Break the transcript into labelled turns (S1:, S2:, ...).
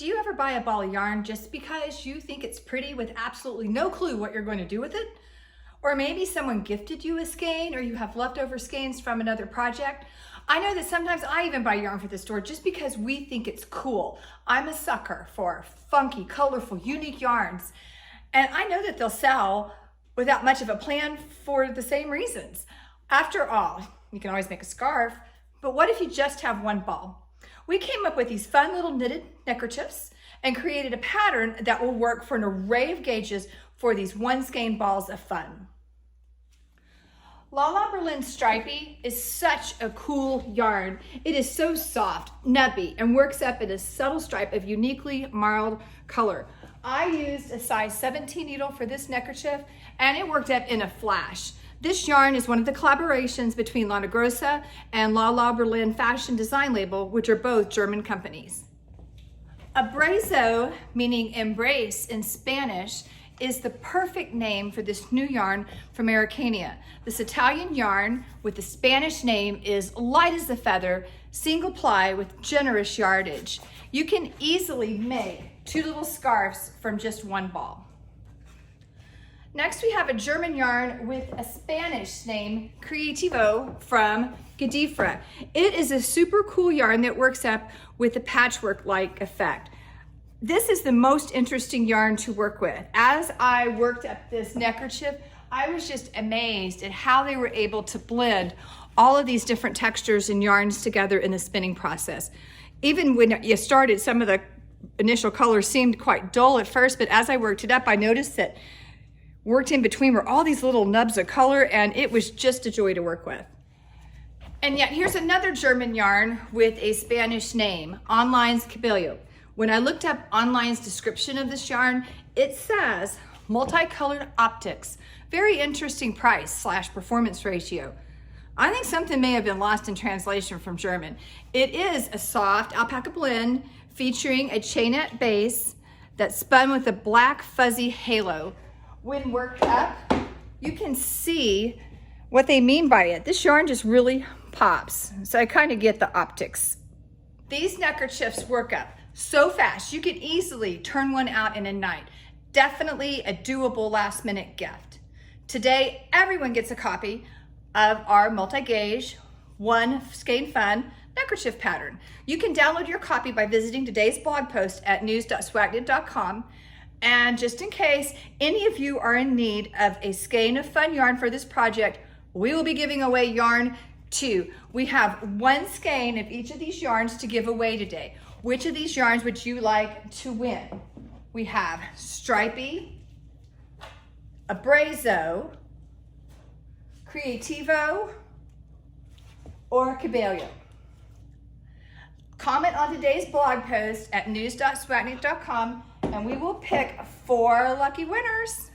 S1: Do you ever buy a ball of yarn just because you think it's pretty with absolutely no clue what you're going to do with it? Or maybe someone gifted you a skein, or you have leftover skeins from another project. I know that sometimes I even buy yarn for the store just because we think it's cool. I'm a sucker for funky, colorful, unique yarns. And I know that they'll sell without much of a plan for the same reasons. After all, you can always make a scarf, but what if you just have one ball? We came up with these fun little knitted neckerchiefs and created a pattern that will work for an array of gauges for these one skein balls of fun. La La Berlin Stripey is such a cool yarn. It is so soft, nubby, and works up in a subtle stripe of uniquely mild color. I used a size 17 needle for this neckerchief, and it worked up in a flash. This yarn is one of the collaborations between La Negrosa and La La Berlin Fashion Design Label, which are both German companies. Abraso, meaning embrace in Spanish, is the perfect name for this new yarn from Araucania. This Italian yarn with the Spanish name is light as a feather, single ply with generous yardage. You can easily make two little scarves from just one ball. Next, we have a German yarn with a Spanish name, creativo, from Gadifra. It is a super cool yarn that works up with a patchwork-like effect. This is the most interesting yarn to work with. As I worked up this neckerchief, I was just amazed at how they were able to blend all of these different textures and yarns together in the spinning process. Even when you started, some of the initial colors seemed quite dull at first, but as I worked it up, I noticed that worked in between were all these little nubs of color, and it was just a joy to work with. And yet here's another German yarn with a Spanish name, Online's Cabello. When I looked up Online's description of this yarn, it says multicolored optics, very interesting price / performance ratio. I think something may have been lost in translation from German. It is a soft alpaca blend featuring a chainette base that's spun with a black fuzzy halo. When worked up, you can see what they mean by it. This yarn just really pops. So I kind of get the optics. These neckerchiefs work up so fast, you can easily turn one out in a night. Definitely a doable last minute gift. Today, everyone gets a copy of our multi-gauge, one Skein Fun neckerchief pattern. You can download your copy by visiting today's blog post at news.swagnit.com. And just in case any of you are in need of a skein of fun yarn for this project, we will be giving away yarn too. We have one skein of each of these yarns to give away today. Which of these yarns would you like to win? We have Stripey, Abraso, Creativo, or Cabello. Comment on today's blog post at news.swagnit.com and we will pick 4 lucky winners.